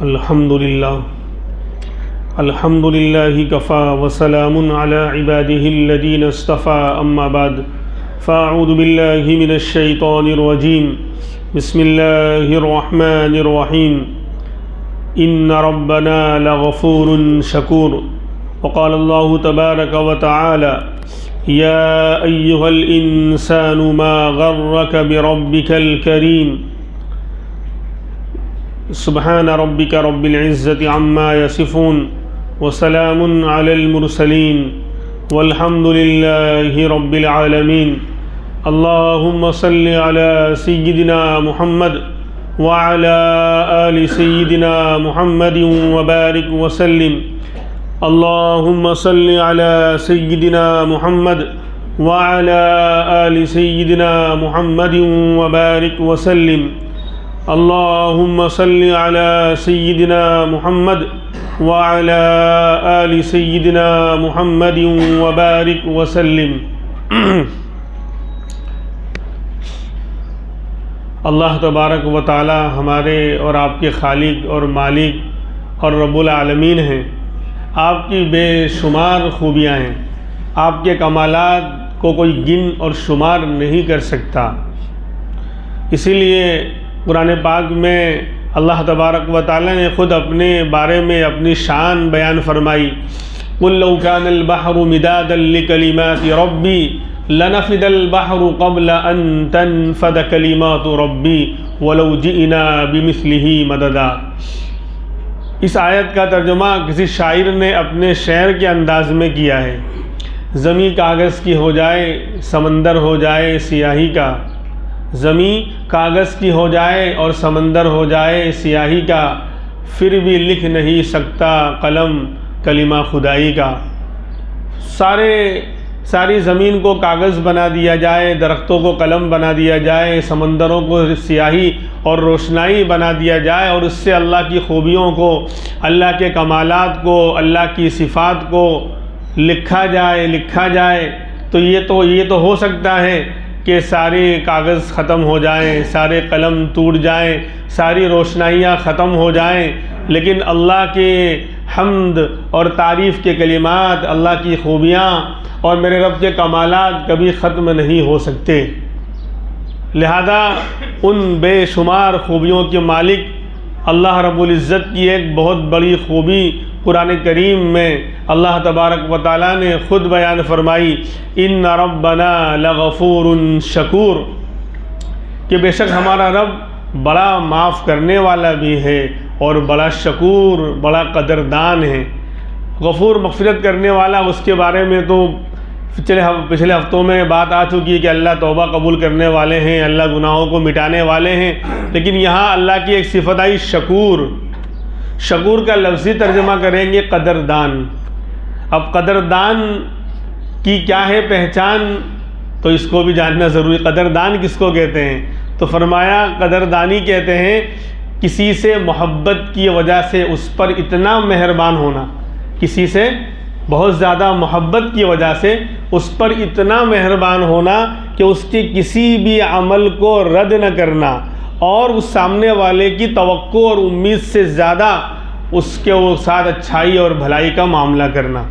الحمد لله كفى وسلام على عباده الذين اصطفى أما بعد فأعوذ بالله من الشيطان الرجيم بسم الله الرحمن الرحيم إن ربنا لغفور شكور وقال الله تبارك وتعالى يا أيها الإنسان ما غرك بربك الكريم سبحان ربك رب العزة عما يصفون وسلام على المرسلين والحمد لله رب العالمين اللهم صل على سيدنا محمد وعلى آل سيدنا محمد وبارك وسلم اللهم صل على سيدنا محمد وعلى آل سيدنا محمد وبارك وسلم اللهم صل على سيدنا محمد وعلى آل سيدنا محمد وبارك وسلم اللہ تبارک و تعالی ہمارے اور آپ کے خالق اور مالک اور رب العالمین ہیں۔ آپ کی بے شمار خوبیاں ہیں، آپ کے کمالات کو کوئی گن اور شمار نہیں کر سکتا۔ اسی لیے قرآن پاک میں اللہ تبارک و تعالی نے خود اپنے بارے میں اپنی شان بیان فرمائی، قُلْ لَوْ كَانَ الْبَحْرُ مِدَادًا لِكَلِمَاتِ رَبِّي لَنَفِدَ الْبَحْرُ قَبْلَ أَن تَنْفَدَ كَلِمَاتُ رَبِّي وَلَوْ جِئْنَا بِمِثْلِهِ مَدَدًا۔ اس آیت کا ترجمہ کسی شاعر نے اپنے شعر کے انداز میں کیا ہے۔ زمیں کاغذ کی ہو جائے، سمندر ہو جائے سیاہی کا، زمیں کاغذ کی ہو جائے اور سمندر ہو جائے سیاہی کا، پھر بھی لکھ نہیں سکتا قلم کلمہ خدائی کا۔ ساری زمین کو کاغذ بنا دیا جائے، درختوں کو قلم بنا دیا جائے، سمندروں کو سیاہی اور روشنائی بنا دیا جائے، اور اس سے اللہ کی خوبیوں کو، اللہ کے کمالات کو، اللہ کی صفات کو لکھا جائے تو یہ تو ہو سکتا ہے کہ سارے کاغذ ختم ہو جائیں، سارے قلم ٹوٹ جائیں، ساری روشنائیاں ختم ہو جائیں، لیکن اللہ کے حمد اور تعریف کے کلمات، اللہ کی خوبیاں اور میرے رب کے کمالات کبھی ختم نہیں ہو سکتے۔ لہذا ان بے شمار خوبیوں کے مالک اللہ رب العزت کی ایک بہت بڑی خوبی قرآن کریم میں اللہ تبارک و تعالیٰ نے خود بیان فرمائی، ان ربنا لغفور شکور، کہ بے شک ہمارا رب بڑا معاف کرنے والا بھی ہے اور بڑا شکور، بڑا قدردان ہے۔ غفور مغفرت کرنے والا، اس کے بارے میں تو پچھلے ہفتوں میں بات آ چکی ہے کہ اللہ توبہ قبول کرنے والے ہیں، اللہ گناہوں کو مٹانے والے ہیں، لیکن یہاں اللہ کی ایک صفت آئی شکور۔ شکور کا لفظی ترجمہ کریں گے قدردان۔ اب قدردان کی کیا ہے پہچان، تو اس کو بھی جاننا ضروری۔ قدردان کس کو کہتے ہیں؟ تو فرمایا قدردانی کہتے ہیں کسی سے محبت کی وجہ سے اس پر اتنا مہربان ہونا، کسی سے بہت زیادہ محبت کی وجہ سے اس پر اتنا مہربان ہونا کہ اس کے کسی بھی عمل کو رد نہ کرنا، اور اس سامنے والے کی توقع اور امید سے زیادہ اس کے ساتھ اچھائی اور بھلائی کا معاملہ کرنا۔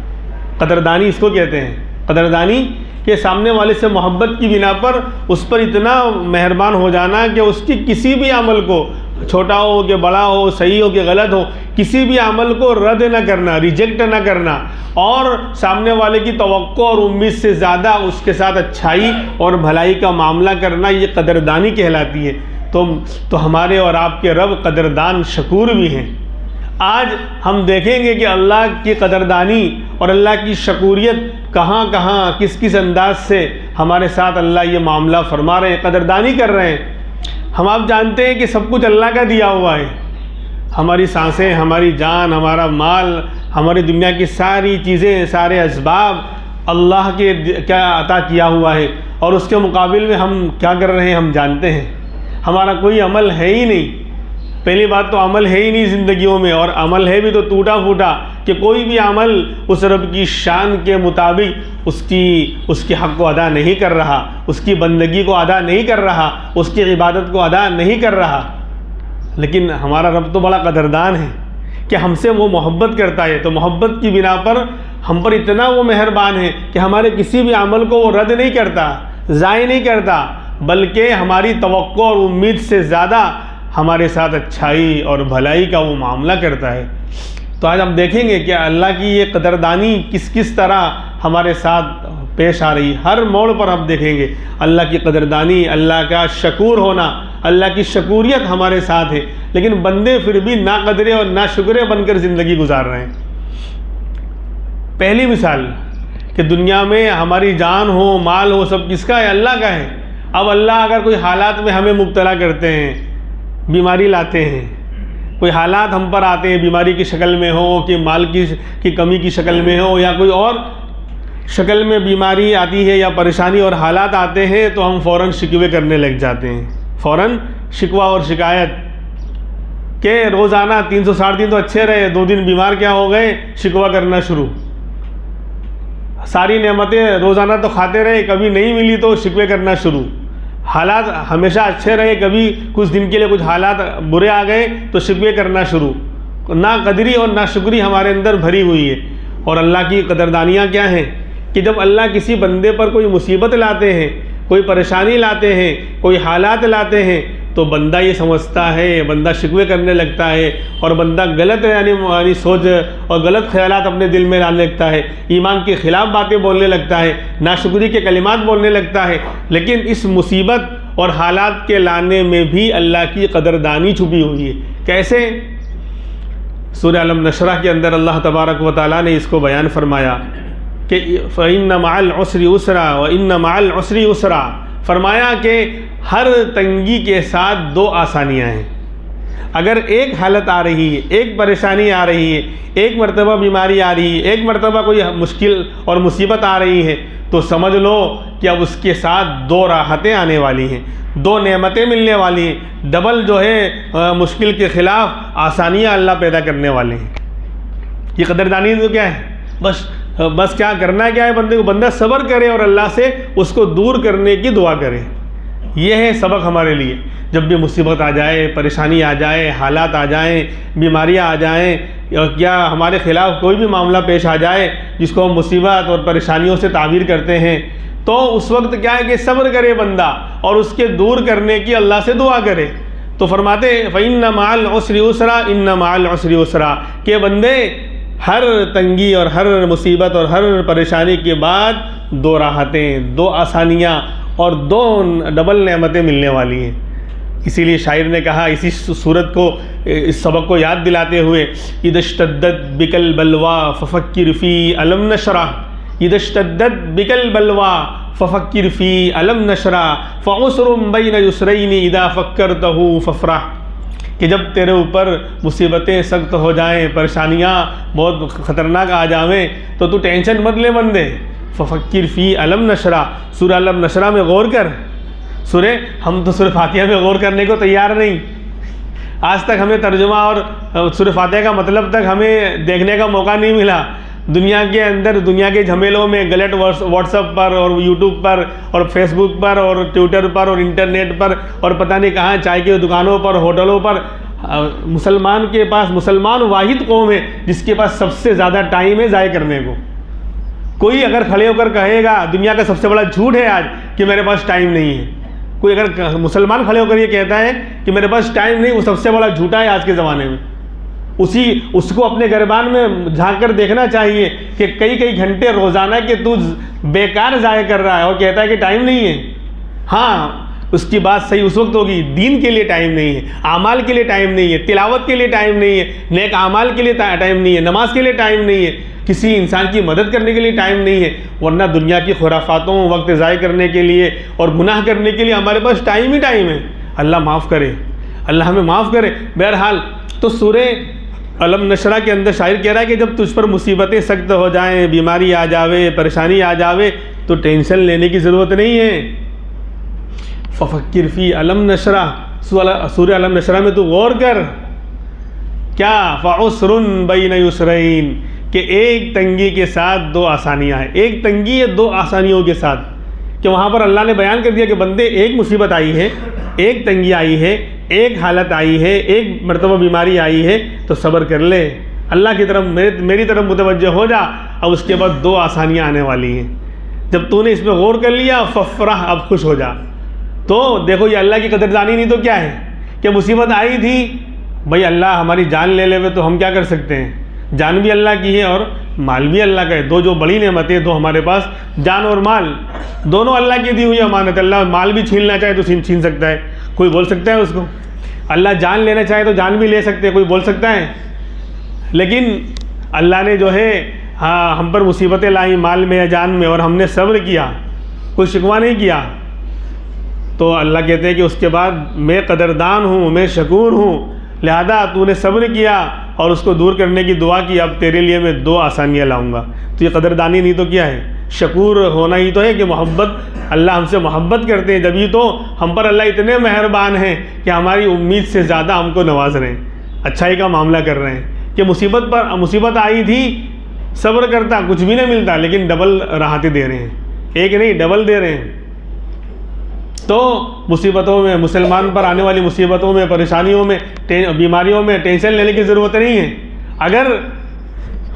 قدردانی اس کو کہتے ہیں۔ قدردانی کہ سامنے والے سے محبت کی بنا پر اس پر اتنا مہربان ہو جانا کہ اس کی کسی بھی عمل کو، چھوٹا ہو کہ بڑا ہو، صحیح ہو کہ غلط ہو، کسی بھی عمل کو رد نہ کرنا، ریجیکٹ نہ کرنا، اور سامنے والے کی توقع اور امید سے زیادہ اس کے ساتھ اچھائی اور بھلائی کا معاملہ کرنا، یہ قدردانی کہلاتی ہے۔ تو ہمارے اور آپ کے رب قدردان شکور بھی ہیں۔ آج ہم دیکھیں گے کہ اللہ کی قدردانی اور اللہ کی شکوریت کہاں کس انداز سے ہمارے ساتھ اللہ یہ معاملہ فرما رہے ہیں، قدردانی کر رہے ہیں۔ ہم آپ جانتے ہیں کہ سب کچھ اللہ کا دیا ہوا ہے، ہماری سانسیں، ہماری جان، ہمارا مال، ہماری دنیا کی ساری چیزیں، سارے اسباب اللہ کے کیا عطا کیا ہوا ہے، اور اس کے مقابل میں ہم کیا کر رہے ہیں ہم جانتے ہیں۔ ہمارا کوئی عمل ہے ہی نہیں، پہلی بات تو عمل ہے ہی نہیں زندگیوں میں، اور عمل ہے بھی تو ٹوٹا پھوٹا، کہ کوئی بھی عمل اس رب کی شان کے مطابق اس کے حق کو ادا نہیں کر رہا، اس کی بندگی کو ادا نہیں کر رہا، اس کی عبادت کو ادا نہیں کر رہا۔ لیکن ہمارا رب تو بڑا قدردان ہے، کہ ہم سے وہ محبت کرتا ہے، تو محبت کی بنا پر ہم پر اتنا وہ مہربان ہے کہ ہمارے کسی بھی عمل کو وہ رد نہیں کرتا، ضائع نہیں کرتا، بلکہ ہماری توقع اور امید سے زیادہ ہمارے ساتھ اچھائی اور بھلائی کا وہ معاملہ کرتا ہے۔ تو آج ہم دیکھیں گے کہ اللہ کی یہ قدردانی کس طرح ہمارے ساتھ پیش آ رہی ہے۔ ہر موڑ پر ہم دیکھیں گے اللہ کی قدردانی، اللہ کا شکور ہونا، اللہ کی شکوریت ہمارے ساتھ ہے، لیکن بندے پھر بھی ناقدرے اور ناشکرے بن کر زندگی گزار رہے ہیں۔ پہلی مثال کہ دنیا میں ہماری جان ہو، مال ہو، سب کس کا ہے؟ اللہ کا ہے۔ اب اللہ اگر کوئی حالات میں ہمیں مبتلا کرتے ہیں، بیماری لاتے ہیں، کوئی حالات ہم پر آتے ہیں بیماری کی شکل میں ہو کہ مال کی کمی کی شکل میں ہو یا کوئی اور شکل میں بیماری آتی ہے یا پریشانی اور حالات آتے ہیں، تو ہم فوراً شکوے کرنے لگ جاتے ہیں، فوراً شکوہ اور شکایت کہ روزانہ 360 دن تو اچھے رہے، 2 دن بیمار کیا ہو گئے، شکوہ کرنا شروع۔ ساری نعمتیں روزانہ تو کھاتے رہے، کبھی نہیں ملی تو شکوے کرنا شروع۔ حالات ہمیشہ اچھے رہے، کبھی کچھ دن کے لیے کچھ حالات برے آ گئے تو شکوے کرنا شروع۔ ناقدری اور ناشکری ہمارے اندر بھری ہوئی ہے۔ اور اللہ کی قدردانیاں کیا ہیں کہ جب اللہ کسی بندے پر کوئی مصیبت لاتے ہیں، کوئی پریشانی لاتے ہیں، کوئی حالات لاتے ہیں، تو بندہ یہ سمجھتا ہے، بندہ شکوے کرنے لگتا ہے اور بندہ غلط یعنی سوچ اور غلط خیالات اپنے دل میں لانے لگتا ہے، ایمان کے خلاف باتیں بولنے لگتا ہے، ناشکری کے کلمات بولنے لگتا ہے۔ لیکن اس مصیبت اور حالات کے لانے میں بھی اللہ کی قدردانی چھپی ہوئی ہے۔ کیسے؟ سورہ الم نشرح کے اندر اللہ تبارک و تعالیٰ نے اس کو بیان فرمایا کہ فَإِنَّ مَعَ الْعُسْرِ يُسْرًا وَإِنَّ مَعَ الْعُسْرِ يُسْرًا، فرمایا کہ ہر تنگی کے ساتھ 2 آسانیاں ہیں۔ اگر ایک حالت آ رہی ہے، ایک پریشانی آ رہی ہے، ایک مرتبہ بیماری آ رہی ہے، ایک مرتبہ کوئی مشکل اور مصیبت آ رہی ہے، تو سمجھ لو کہ اب اس کے ساتھ 2 راحتیں آنے والی ہیں، 2 نعمتیں ملنے والی ہیں، ڈبل جو ہے مشکل کے خلاف آسانیاں اللہ پیدا کرنے والے ہیں۔ یہ قدردانی تو کیا ہے؟ بس کیا کرنا کیا ہے بندے کو؟ بندہ صبر کرے اور اللہ سے اس کو دور کرنے کی دعا کرے۔ یہ ہے سبق ہمارے لیے۔ جب بھی مصیبت آ جائے، پریشانی آ جائے، حالات آ جائیں، بیماریاں آ جائیں، یا ہمارے خلاف کوئی بھی معاملہ پیش آ جائے جس کو ہم مصیبت اور پریشانیوں سے تعبیر کرتے ہیں، تو اس وقت کیا ہے کہ صبر کرے بندہ اور اس کے دور کرنے کی اللہ سے دعا کرے۔ تو فرماتے ہیں فَإِنَّ مَعَ الْعُسْرِ يُسْرًا إِنَّ مَعَ الْعُسْرِ يُسْرًا، کہ بندے ہر تنگی اور ہر مصیبت اور ہر پریشانی کے بعد 2 راحتیں، 2 آسانیاں اور 2 ڈبل نعمتیں ملنے والی ہیں۔ اسی لیے شاعر نے کہا اسی صورت کو، اس سبق کو یاد دلاتے ہوئے، اذا اشتدت بک البلویٰ ففکر فی الم نشرح، اذا اشتدت بک البلویٰ ففکر فی الم نشرح فعسر بین یسرین اذا فکرتہ فافرح، کہ جب تیرے اوپر مصیبتیں سخت ہو جائیں، پریشانیاں بہت خطرناک آ جاویں، تو تو ٹینشن مت لے بندے، ففکر فی الم نشرح، سورہ الم نشرح میں غور کر۔ ہم تو سورہ فاتحہ میں غور کرنے کو تیار نہیں، آج تک ہمیں ترجمہ اور سورہ فاتحہ کا مطلب تک ہمیں دیکھنے کا موقع نہیں ملا۔ دنیا کے اندر، دنیا کے جھمیلوں میں غلط واٹس ایپ پر اور یوٹیوب پر اور فیس بک پر اور ٹویٹر پر اور انٹرنیٹ پر اور پتہ نہیں کہاں چائے کی دکانوں پر، ہوٹلوں پر، مسلمان کے پاس، مسلمان واحد قوم ہے جس کے پاس سب سے زیادہ ٹائم ہے ضائع کرنے کو۔ کوئی اگر کھڑے ہو کر کہے گا، دنیا کا سب سے بڑا جھوٹ ہے آج کہ میرے پاس ٹائم نہیں ہے، کوئی اگر مسلمان کھڑے ہو کر یہ کہتا ہے کہ میرے پاس ٹائم نہیں، وہ سب سے بڑا جھوٹا ہے آج کے زمانے میں۔ اس کو اپنے گریبان میں جھانک کر دیکھنا چاہیے کہ کئی گھنٹے روزانہ کے تو بیکار ضائع کر رہا ہے اور کہتا ہے کہ ٹائم نہیں ہے۔ ہاں، اس کی بات صحیح اس وقت ہوگی، دین کے لیے ٹائم نہیں ہے، اعمال کے لیے ٹائم نہیں ہے، تلاوت کے لیے ٹائم نہیں ہے، نیک اعمال کے لیے ٹائم نہیں ہے، نماز کے لیے ٹائم نہیں ہے، کسی انسان کی مدد کرنے کے لیے ٹائم نہیں ہے، ورنہ دنیا کی خرافاتوں وقت ضائع کرنے کے لیے اور گناہ کرنے کے لیے ہمارے پاس ٹائم ہی ٹائم ہے۔ اللہ معاف کرے، اللہ ہمیں معاف کرے۔ بہرحال تو سورہ الم نشرح کے اندر شاعر کہہ رہا ہے کہ جب تجھ پر مصیبتیں سخت ہو جائیں، بیماری آ جاوے، پریشانی آ جاوے، تو ٹینشن لینے کی ضرورت نہیں ہے۔ ففکر فی الم نشرح، سورہ الم نشرح میں تو غور کر، کیا فعسر بین یسرین، کہ ایک تنگی کے ساتھ 2 آسانیاں ہیں، ایک تنگی ہے 2 آسانیوں کے ساتھ، کہ وہاں پر اللہ نے بیان کر دیا کہ بندے ایک مصیبت آئی ہے، ایک تنگی آئی ہے، ایک حالت آئی ہے، ایک مرتبہ بیماری آئی ہے تو صبر کر لے، اللہ کی طرف میری طرف متوجہ ہو جا، اب اس کے بعد 2 آسانیاں آنے والی ہیں۔ جب تو نے اس میں غور کر لیا ففرح، اب خوش ہو جا۔ تو دیکھو یہ اللہ کی قدردانی نہیں تو کیا ہے کہ مصیبت آئی تھی، بھئی اللہ ہماری جان لے لے تو ہم کیا کر سکتے ہیں، جان بھی اللہ کی ہے اور مال بھی اللہ کا ہے، 2 جو بڑی نعمتیں 2 ہمارے پاس، جان اور مال دونوں اللہ کی دی ہوئی امانت۔ اللہ مال بھی چھیننا چاہے تو چھین سکتا ہے، کوئی بول سکتا ہے اس کو؟ اللہ جان لینا چاہے تو جان بھی لے سکتے ہیں، کوئی بول سکتا ہے؟ لیکن اللہ نے جو ہے ہم پر مصیبتیں لائیں مال میں یا جان میں، اور ہم نے صبر کیا، کوئی شکوہ نہیں کیا، تو اللہ کہتے ہیں کہ اس کے بعد میں قدردان ہوں، میں شکور ہوں، لہذا تو نے صبر کیا اور اس کو دور کرنے کی دعا کی، اب تیرے لیے میں 2 آسانیاں لاؤں گا۔ تو یہ قدردانی نہیں تو کیا ہے؟ شکور ہونا ہی تو ہے کہ محبت، اللہ ہم سے محبت کرتے ہیں، جبھی تو ہم پر اللہ اتنے مہربان ہیں کہ ہماری امید سے زیادہ ہم کو نواز رہے ہیں، اچھائی کا معاملہ کر رہے ہیں کہ مصیبت آئی تھی، صبر کرتا کچھ بھی نہیں ملتا، لیکن ڈبل راحتیں دے رہے ہیں، ایک نہیں ڈبل دے رہے ہیں۔ تو مصیبتوں میں، مسلمان پر آنے والی مصیبتوں میں، پریشانیوں میں، بیماریوں میں ٹینشن لینے کی ضرورت نہیں ہے۔ اگر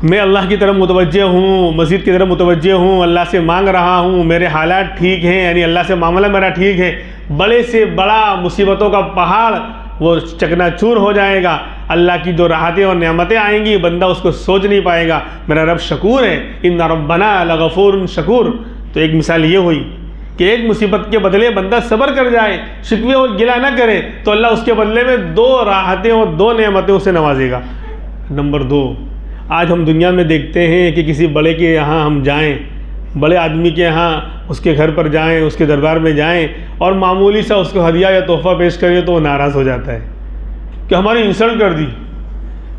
میں اللہ کی طرف متوجہ ہوں، مسجد کی طرف متوجہ ہوں، اللہ سے مانگ رہا ہوں، میرے حالات ٹھیک ہیں، یعنی اللہ سے معاملہ میرا ٹھیک ہے، بڑے سے بڑا مصیبتوں کا پہاڑ وہ چکنا چور ہو جائے گا، اللہ کی جو راحتیں اور نعمتیں آئیں گی بندہ اس کو سوچ نہیں پائے گا، میرا رب شکور ہے، ان ربنا لغفور شکور۔ تو ایک مثال یہ ہوئی کہ ایک مصیبت کے بدلے بندہ صبر کر جائے، شکوے اور گلہ نہ کرے، تو اللہ اس کے بدلے میں 2 راحتیں اور 2 نعمتیں اسے نوازے گا۔ نمبر 2، آج ہم دنیا میں دیکھتے ہیں کہ کسی بڑے کے یہاں ہم جائیں، بڑے آدمی کے یہاں اس کے گھر پر جائیں، اس کے دربار میں جائیں اور معمولی سا اس کو ہدیہ یا تحفہ پیش کرے تو وہ ناراض ہو جاتا ہے کہ ہماری انسلٹ کر دی،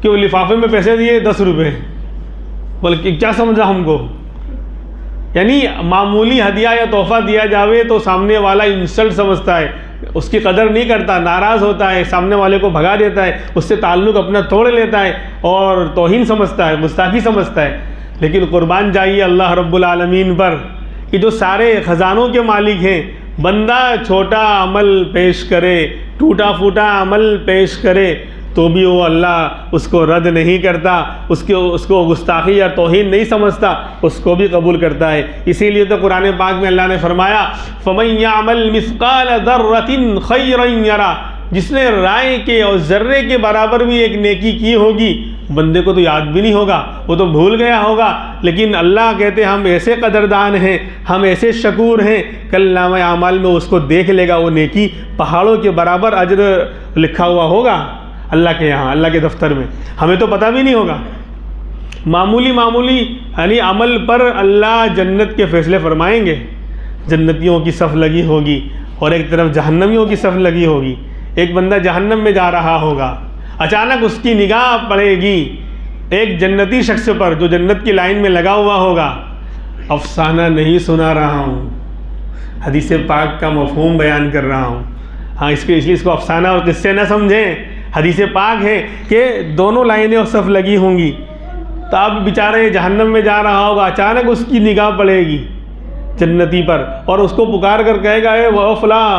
کہ وہ لفافے میں پیسے دیے 10 روپے، بلکہ کیا سمجھا ہم کو؟ یعنی معمولی ہدیہ یا تحفہ دیا جاوے تو سامنے والا انسلٹ سمجھتا ہے، اس کی قدر نہیں کرتا، ناراض ہوتا ہے، سامنے والے کو بھگا دیتا ہے، اس سے تعلق اپنا توڑ لیتا ہے اور توہین سمجھتا ہے، گستاخی سمجھتا ہے۔ لیکن قربان جائیے اللہ رب العالمین پر کہ جو سارے خزانوں کے مالک ہیں، بندہ چھوٹا عمل پیش کرے، ٹوٹا پھوٹا عمل پیش کرے تو بھی وہ اللہ اس کو رد نہیں کرتا، اس کو گستاخی یا توہین نہیں سمجھتا، اس کو بھی قبول کرتا ہے۔ اسی لیے تو قرآن پاک میں اللہ نے فرمایا فَمَن يَعْمَلْ مِثْقَالَ ذَرَّةٍ خَيْرًا يَرَى، جس نے رائے کے اور ذرے کے برابر بھی ایک نیکی کی ہوگی، بندے کو تو یاد بھی نہیں ہوگا، وہ تو بھول گیا ہوگا، لیکن اللہ کہتے ہم ایسے قدردان ہیں، ہم ایسے شکور ہیں، کل نامہ اعمال میں اس کو دیکھ لے گا، وہ نیکی پہاڑوں کے برابر اجر لکھا ہوا ہوگا اللہ کے یہاں، اللہ کے دفتر میں، ہمیں تو پتہ بھی نہیں ہوگا۔ معمولی یعنی عمل پر اللہ جنت کے فیصلے فرمائیں گے، جنتیوں کی صف لگی ہوگی اور ایک طرف جہنمیوں کی صف لگی ہوگی۔ ایک بندہ جہنم میں جا رہا ہوگا، اچانک اس کی نگاہ پڑے گی ایک جنتی شخص پر جو جنت کی لائن میں لگا ہوا ہوگا۔ افسانہ نہیں سنا رہا ہوں، حدیث پاک کا مفہوم بیان کر رہا ہوں، ہاں اس لیے اس کو افسانہ اور قصے نہ سمجھیں، حدیث پاک ہے کہ دونوں لائنیں اور صف لگی ہوں گی، تو اب بیچارے جہنم میں جا رہا ہوگا، اچانک اس کی نگاہ پڑے گی جنتی پر اور اس کو پکار کر کہے گا اے فلاں،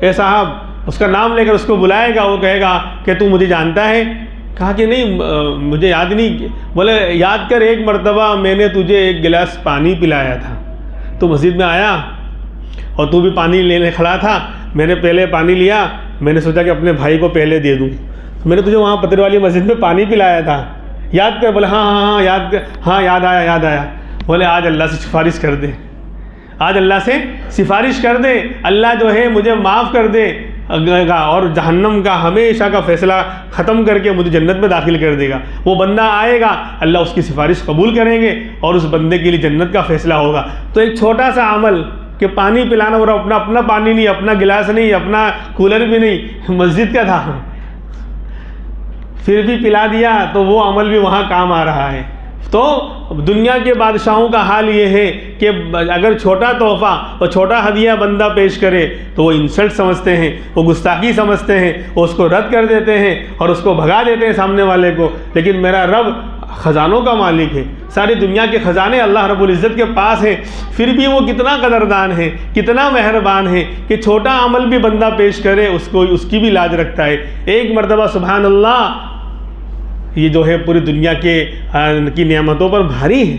اے صاحب، اس کا نام لے کر اس کو بلائے گا، وہ کہے گا کہ تو مجھے جانتا ہے؟ کہا کہ نہیں مجھے یاد نہیں۔ بولے یاد کر، ایک مرتبہ میں نے تجھے ایک گلاس پانی پلایا تھا، تو مسجد میں آیا اور تو بھی پانی لینے کھڑا تھا، میں نے پہلے پانی لیا، میں نے سوچا کہ اپنے بھائی کو پہلے دے دوں، میں نے تجھے وہاں پتر والی مسجد میں پانی پلایا تھا، یاد کر؟ بولے ہاں یاد کر، ہاں یاد آیا۔ بولے آج اللہ سے سفارش کر دے، آج اللہ سے سفارش کر دے، اللہ جو ہے مجھے معاف کر دے گا اور جہنم کا ہمیشہ کا فیصلہ ختم کر کے مجھے جنت میں داخل کر دے گا۔ وہ بندہ آئے گا، اللہ اس کی سفارش قبول کریں گے اور اس بندے کے لیے جنت کا فیصلہ ہوگا۔ تو ایک چھوٹا سا عمل کہ پانی پلانا، اور اپنا پانی نہیں، اپنا گلاس نہیں، اپنا کولر بھی نہیں، مسجد کا تھا، پھر بھی پلا دیا، تو وہ عمل بھی وہاں کام آ رہا ہے۔ تو دنیا کے بادشاہوں کا حال یہ ہے کہ اگر چھوٹا تحفہ اور چھوٹا ہدیہ بندہ پیش کرے تو وہ انسلٹ سمجھتے ہیں، وہ گستاخی سمجھتے ہیں، وہ اس کو رد کر دیتے ہیں اور اس کو بھگا دیتے ہیں سامنے والے کو۔ لیکن میرا رب خزانوں کا مالک ہے، ساری دنیا کے خزانے اللہ رب العزت کے پاس ہیں، پھر بھی وہ کتنا قدردان ہے، کتنا مہربان ہے کہ چھوٹا عمل بھی بندہ پیش کرے اس کی بھی لاج رکھتا ہے۔ ایک مرتبہ سبحان اللہ یہ جو ہے پوری دنیا کی نعمتوں پر بھاری ہے۔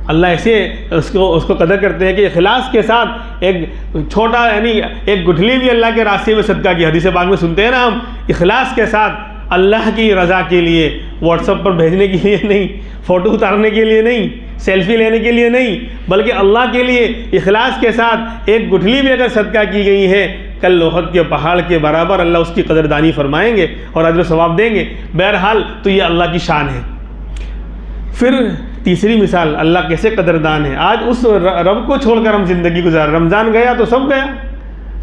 اللہ ایسے اس کو قدر کرتے ہیں کہ اخلاص کے ساتھ ایک چھوٹا یعنی ایک گٹھلی بھی اللہ کے راستے میں صدقہ کی، حدیث پاک میں سنتے ہیں نا ہم، اخلاص کے ساتھ اللہ کی رضا کے لیے، واٹس ایپ پر بھیجنے کے لیے نہیں، فوٹو اتارنے کے لیے نہیں، سیلفی لینے کے لیے نہیں، بلکہ اللہ کے لیے اخلاص کے ساتھ ایک گٹھلی بھی اگر صدقہ کی گئی ہے، کل احد کے پہاڑ کے برابر اللہ اس کی قدردانی فرمائیں گے اور اجر و ثواب دیں گے۔ بہرحال تو یہ اللہ کی شان ہے۔ پھر تیسری مثال، اللہ کیسے قدردان ہے۔ آج اس رب کو چھوڑ کر ہم زندگی گزار، رمضان گیا تو سب گیا،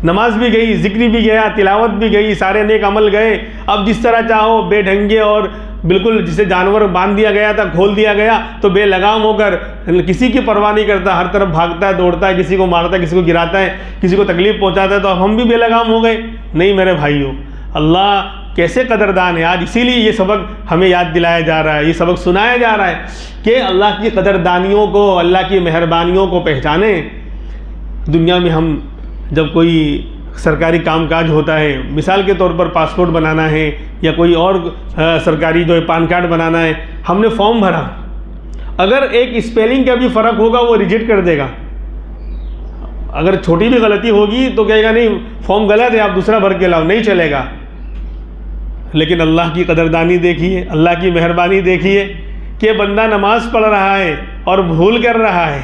نماز بھی گئی، ذکر بھی گیا، تلاوت بھی گئی، سارے نیک عمل گئے۔ اب جس طرح چاہو بے ڈھنگے اور بالکل جسے جانور باندھ دیا گیا تھا، کھول دیا گیا تو بے لگام ہو کر کسی کی پرواہ نہیں کرتا، ہر طرف بھاگتا ہے، دوڑتا ہے، کسی کو مارتا ہے، کسی کو گراتا ہے، کسی کو تکلیف پہنچاتا ہے، تو اب ہم بھی بے لگام ہو گئے۔ نہیں میرے بھائیوں، اللہ کیسے قدردان ہے۔ آج اسی لیے یہ سبق ہمیں یاد دلایا جا رہا ہے، یہ سبق سنایا جا رہا ہے کہ اللہ کی قدردانیوں کو، اللہ کی مہربانیوں کو پہچانیں۔ دنیا میں ہم جب کوئی سرکاری کام کاج ہوتا ہے، مثال کے طور پر پاسپورٹ بنانا ہے یا کوئی اور سرکاری جو ہے پان کارڈ بنانا ہے، ہم نے فارم بھرا، اگر ایک اسپیلنگ کا بھی فرق ہوگا وہ ریجیکٹ کر دے گا۔ اگر چھوٹی بھی غلطی ہوگی تو کہے گا نہیں فارم غلط ہے، آپ دوسرا بھر کے لاؤ، نہیں چلے گا۔ لیکن اللہ کی قدردانی دیکھیے، اللہ کی مہربانی دیکھیے کہ بندہ نماز پڑھ رہا ہے اور بھول کر رہا ہے،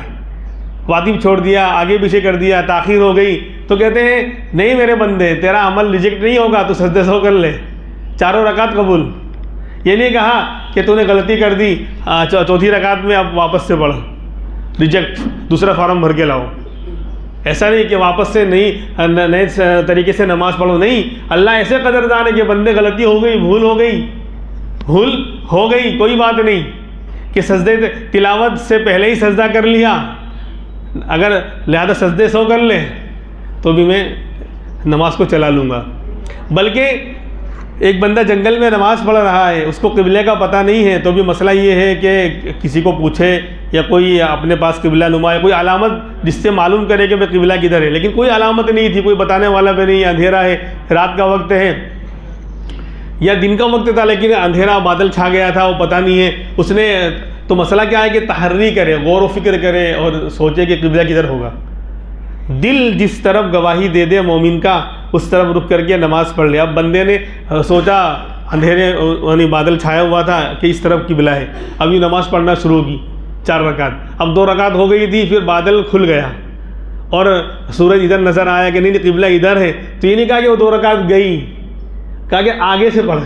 واجب چھوڑ دیا، آگے پیچھے کر دیا، تاخیر ہو گئی، تو کہتے ہیں نہیں میرے بندے تیرا عمل ریجیکٹ نہیں ہوگا، تو سجدے سو کر لے، چاروں رکعت قبول۔ یہ نہیں کہا کہ تو نے غلطی کر دی، چوتھی رکعت میں اب واپس سے پڑھ، ریجیکٹ، دوسرا فارم بھر کے لاؤ۔ ایسا نہیں کہ واپس سے نئے طریقے سے نماز پڑھو، نہیں۔ اللہ ایسے قدردان ہے کہ بندے غلطی ہو گئی، بھول ہو گئی، کوئی بات نہیں کہ سجدے تلاوت سے پہلے ہی سجدہ کر لیا، اگر لہذا سجدے سو کر لے تو بھی میں نماز کو چلا لوں گا۔ بلکہ ایک بندہ جنگل میں نماز پڑھ رہا ہے، اس کو قبلے کا پتہ نہیں ہے، تو بھی مسئلہ یہ ہے کہ کسی کو پوچھے یا کوئی اپنے پاس قبلہ نما، کوئی علامت جس سے معلوم کرے کہ میں قبلہ کدھر ہے، لیکن کوئی علامت نہیں تھی، کوئی بتانے والا بھی نہیں، اندھیرا ہے، رات کا وقت ہے یا دن کا وقت تھا لیکن اندھیرا بادل چھا گیا تھا، وہ پتہ نہیں ہے، اس نے تو مسئلہ کیا ہے کہ تحری کرے، غور و فکر کرے اور سوچے کہ قبلہ کدھر ہوگا۔ دل جس طرف گواہی دے دے مومن کا، اس طرف رک کر کے نماز پڑھ لے۔ اب بندے نے سوچا اندھیرے یعنی بادل چھایا ہوا تھا کہ اس طرف قبلہ ہے، اب یہ نماز پڑھنا شروع کی 4 رکعت، اب 2 رکعت ہو گئی تھی، پھر بادل کھل گیا اور سورج ادھر نظر آیا کہ نہیں قبلہ ادھر ہے، تو یہ نہیں کہا کہ وہ 2 رکعت گئی، کہا کہ آگے سے پڑھ،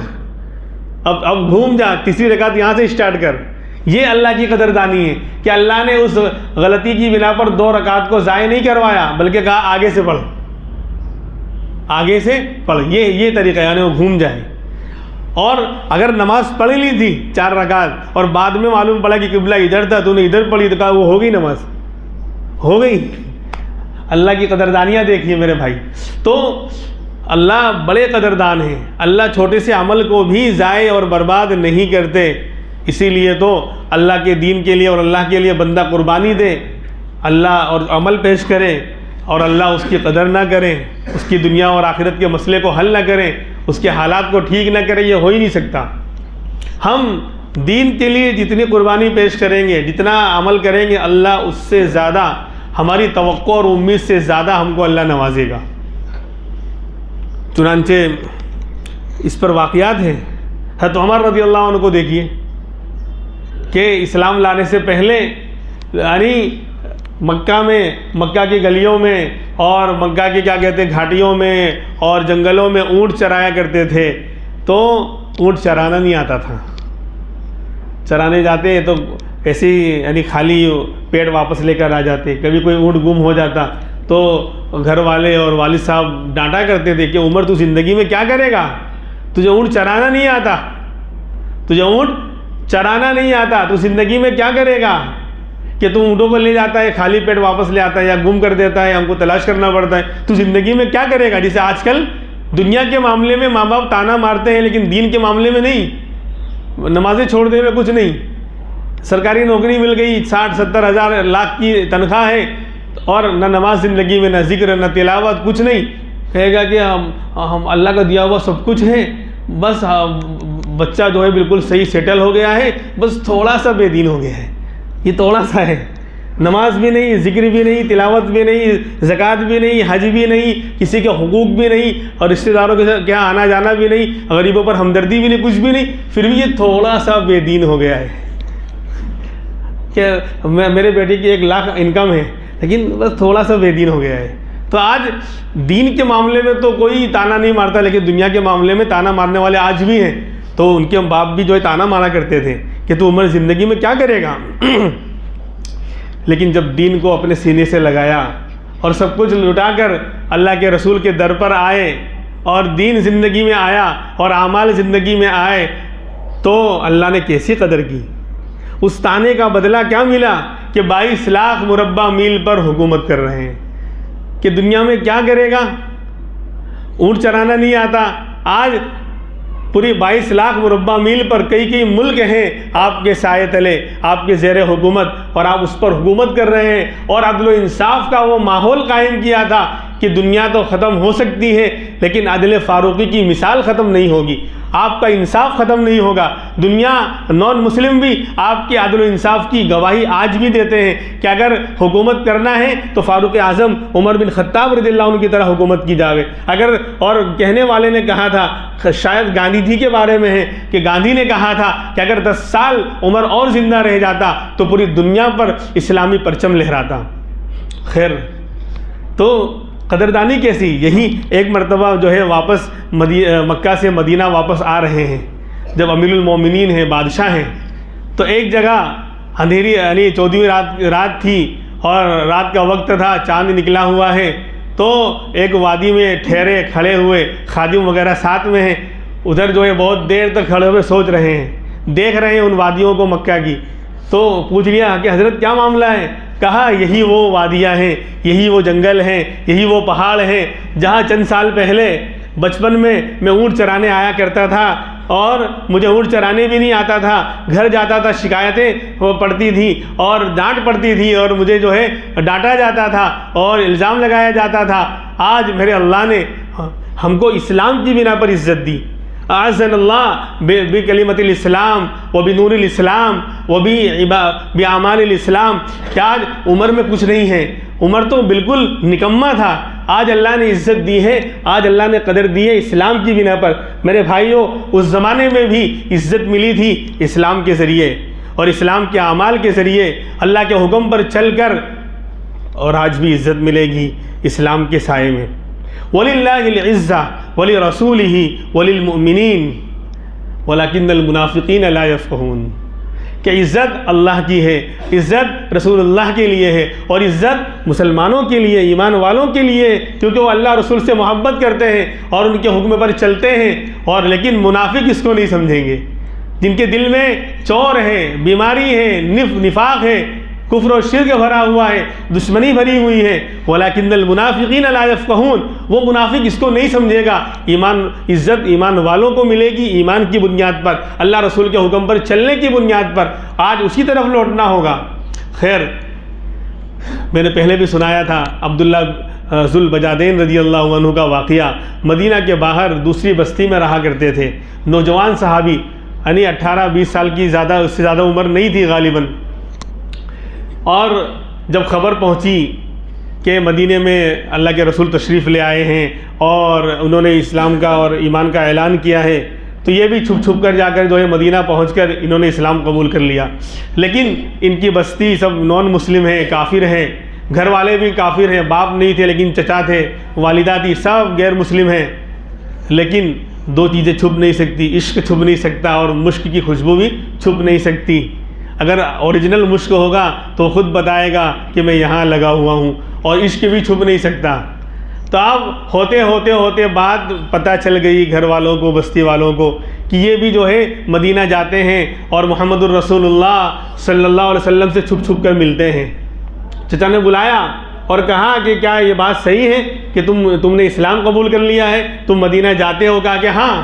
اب گھوم جا، تیسری رکعت یہاں سے اسٹارٹ کر۔ یہ اللہ کی قدردانی ہے کہ اللہ نے اس غلطی کی بنا پر 2 رکعت کو ضائع نہیں کروایا، بلکہ کہا آگے سے پڑھ، آگے سے پڑھ، یہ طریقہ یعنی وہ گھوم جائے۔ اور اگر نماز پڑھ لی تھی 4 رکعت اور بعد میں معلوم پڑا کہ قبلہ ادھر تھا، تو نے ادھر پڑھی، تو کہا وہ ہو گئی، نماز ہو گئی۔ اللہ کی قدردانیاں دیکھیے میرے بھائی۔ تو اللہ بڑے قدردان ہیں، اللہ چھوٹے سے عمل کو بھی ضائع اور برباد نہیں کرتے۔ اسی لیے تو اللہ کے دین کے لیے اور اللہ کے لیے بندہ قربانی دے، اللہ اور عمل پیش کرے اور اللہ اس کی قدر نہ کرے، اس کی دنیا اور آخرت کے مسئلے کو حل نہ کرے، اس کے حالات کو ٹھیک نہ کرے، یہ ہو ہی نہیں سکتا۔ ہم دین کے لیے جتنی قربانی پیش کریں گے، جتنا عمل کریں گے، اللہ اس سے زیادہ، ہماری توقع اور امید سے زیادہ ہم کو اللہ نوازے گا۔ چنانچہ اس پر واقعات ہیں۔ حضرت عمر رضی اللہ عنہ کو دیکھیے کہ اسلام لانے سے پہلے یعنی مکہ کی گلیوں میں اور مکہ کی کیا کہتے ہیں گھاٹیوں میں اور جنگلوں میں اونٹ چرایا کرتے تھے، تو اونٹ چرانا نہیں آتا تھا، چرانے جاتے تو ایسے ہی یعنی خالی پیٹ واپس لے کر آ جاتے۔ کبھی کوئی اونٹ گم ہو جاتا تو گھر والے اور والد صاحب ڈانٹا کرتے تھے کہ عمر تو زندگی میں کیا کرے گا، تجھے اونٹ چرانا نہیں آتا، تجھے اونٹ چرانا نہیں آتا تو زندگی میں کیا کرے گا کہ تو اونٹوں کو لے جاتا ہے، خالی پیٹ واپس لے آتا ہے، یا گم کر دیتا ہے، ہم کو تلاش کرنا پڑتا ہے، تو زندگی میں کیا کرے گا؟ جسے آج کل دنیا کے معاملے میں ماں باپ تانا مارتے ہیں لیکن دین کے معاملے میں نہیں، نمازیں چھوڑ دے میں کچھ نہیں، سرکاری نوکری مل گئی 60-70 ہزار لاکھ کی تنخواہ ہے اور نہ نماز زندگی میں، نہ ذکر، نہ تلاوت، کچھ نہیں، کہے گا کہ ہم اللہ کا دیا ہوا سب کچھ ہے، بس بچہ جو ہے بالکل صحیح سیٹل ہو گیا ہے، بس تھوڑا سا بے دین ہو گیا ہے، یہ تھوڑا سا ہے، نماز بھی نہیں، ذکر بھی نہیں، تلاوت بھی نہیں، زکوٰۃ بھی نہیں، حج بھی نہیں، کسی کے حقوق بھی نہیں، اور رشتہ داروں کے ساتھ کیا آنا جانا بھی نہیں، غریبوں پر ہمدردی بھی نہیں، کچھ بھی نہیں، پھر بھی یہ تھوڑا سا بے دین ہو گیا ہے کہ میرے بیٹے کی 1 لاکھ انکم ہے لیکن بس تھوڑا سا بے دین ہو گیا ہے۔ تو آج دین کے معاملے میں تو کوئی تانا نہیں مارتا، لیکن دنیا کے معاملے میں تانا مارنے والے آج بھی ہیں۔ تو ان کے باپ بھی جو ہے تانا مارا کرتے تھے کہ تو عمر زندگی میں کیا کرے گا لیکن جب دین کو اپنے سینے سے لگایا اور سب کچھ لٹا کر اللہ کے رسول کے در پر آئے اور دین زندگی میں آیا اور اعمال زندگی میں آئے تو اللہ نے کیسی قدر کی۔ اس تانے کا بدلہ کیا ملا کہ 22 لاکھ مربع میل پر حکومت کر رہے ہیں کہ دنیا میں کیا کرے گا، اونٹ چرانا نہیں آتا، آج پوری 22 لاکھ مربع میل پر کئی ملک ہیں آپ کے سائے تلے، آپ کے زیر حکومت، اور آپ اس پر حکومت کر رہے ہیں، اور عدل و انصاف کا وہ ماحول قائم کیا تھا کہ دنیا تو ختم ہو سکتی ہے لیکن عدل فاروقی کی مثال ختم نہیں ہوگی، آپ کا انصاف ختم نہیں ہوگا۔ دنیا نان مسلم بھی آپ کے عدل و انصاف کی گواہی آج بھی دیتے ہیں کہ اگر حکومت کرنا ہے تو فاروق اعظم عمر بن خطاب رضی اللہ عنہ کی طرح حکومت کی جاوے۔ اور کہنے والے نے کہا تھا، شاید گاندھی جی کے بارے میں ہے کہ گاندھی نے کہا تھا کہ اگر 10 سال عمر اور زندہ رہ جاتا تو پوری دنیا پر اسلامی پرچم لہراتا۔ خیر، تو قدردانی کیسی؟ یہی ایک مرتبہ جو ہے واپس مکہ سے مدینہ واپس آ رہے ہیں، جب امیر المومنین ہیں، بادشاہ ہیں، تو ایک جگہ اندھیری یعنی 14ویں رات تھی اور رات کا وقت تھا، چاند نکلا ہوا ہے، تو ایک وادی میں ٹھہرے کھڑے ہوئے، خادم وغیرہ ساتھ میں ہیں، ادھر جو ہے بہت دیر تک کھڑے ہوئے سوچ رہے ہیں، دیکھ رہے ہیں ان وادیوں کو مکہ کی۔ تو پوچھ لیا کہ حضرت کیا معاملہ ہے؟ کہا یہی وہ وادیاں ہیں، یہی وہ جنگل ہیں، یہی وہ پہاڑ ہیں جہاں چند سال پہلے بچپن میں اونٹ چرانے آیا کرتا تھا اور مجھے اونٹ چرانے بھی نہیں آتا تھا، گھر جاتا تھا شکایتیں پڑتی تھیں اور ڈانٹ پڑتی تھی اور مجھے جو ہے ڈانٹا جاتا تھا اور الزام لگایا جاتا تھا۔ آج میرے اللہ نے ہم کو اسلام کی بنا پر عزت دی، اعزنا اللہ بکلمت الاسلام و بنور الاسلام و باعمال الاسلام، کہ آج عمر میں کچھ نہیں ہے، عمر تو بالکل نکما تھا، آج اللہ نے عزت دی ہے، آج اللہ نے قدر دی ہے اسلام کی بنا پر۔ میرے بھائیوں، اس زمانے میں بھی عزت ملی تھی اسلام کے ذریعے اور اسلام کے اعمال کے ذریعے، اللہ کے حکم پر چل کر، اور آج بھی عزت ملے گی اسلام کے سائے میں۔ وَلِلَّهِ الْعِزَّةُ وَلِرَسُولِهِ وَلِلْمُؤْمِنِينَ وَلَكِنَّ الْمُنَافِقِينَ لَا يَفْقَهُونَ، کہ عزت اللہ کی ہے، عزت رسول اللہ کے لیے ہے، اور عزت مسلمانوں کے لیے، ایمان والوں کے لیے، کیونکہ وہ اللہ رسول سے محبت کرتے ہیں اور ان کے حکم پر چلتے ہیں، اور لیکن منافق اس کو نہیں سمجھیں گے، جن کے دل میں چور ہے، بیماری ہے، نفاق ہے، کفر و شرک بھرا ہوا ہے، دشمنی بھری ہوئی ہے۔ وَلَكِنَّ الْمُنَافِقِينَ لَا يَفْقَهُونَ، وہ منافق اس کو نہیں سمجھے گا۔ عزت ایمان والوں کو ملے گی، ایمان کی بنیاد پر، اللہ رسول کے حکم پر چلنے کی بنیاد پر، آج اسی طرف لوٹنا ہوگا۔ خیر، میں نے پہلے بھی سنایا تھا عبداللہ ذوالبجادین رضی اللہ عنہ کا واقعہ، مدینہ کے باہر دوسری بستی میں رہا کرتے تھے، نوجوان صحابی، یعنی 18-20 سال کی اس سے زیادہ عمر نہیں تھی غالباً، اور جب خبر پہنچی کہ مدینے میں اللہ کے رسول تشریف لے آئے ہیں اور انہوں نے اسلام کا اور ایمان کا اعلان کیا ہے، تو یہ بھی چھپ کر جا کر جو ہے مدینہ پہنچ کر انہوں نے اسلام قبول کر لیا۔ لیکن ان کی بستی سب نان مسلم ہیں، کافر ہیں، گھر والے بھی کافر ہیں، باپ نہیں تھے لیکن چچا تھے، والدہ تھی، سب غیر مسلم ہیں۔ لیکن دو چیزیں چھپ نہیں سکتی، عشق چھپ نہیں سکتا اور مشک کی خوشبو بھی چھپ نہیں سکتی۔ اگر اوریجنل مشک ہوگا تو خود بتائے گا کہ میں یہاں لگا ہوا ہوں، اور عشق بھی چھپ نہیں سکتا۔ تو تو اب ہوتے بات پتہ چل گئی گھر والوں کو، بستی والوں کو، کہ یہ بھی جو ہے مدینہ جاتے ہیں اور محمد الرسول اللہ صلی اللہ علیہ وسلم سے چھپ کر ملتے ہیں۔ چچا نے بلایا اور کہا کہ کیا یہ بات صحیح ہے کہ تم نے اسلام قبول کر لیا ہے، تم مدینہ جاتے ہو؟ کہا کہ ہاں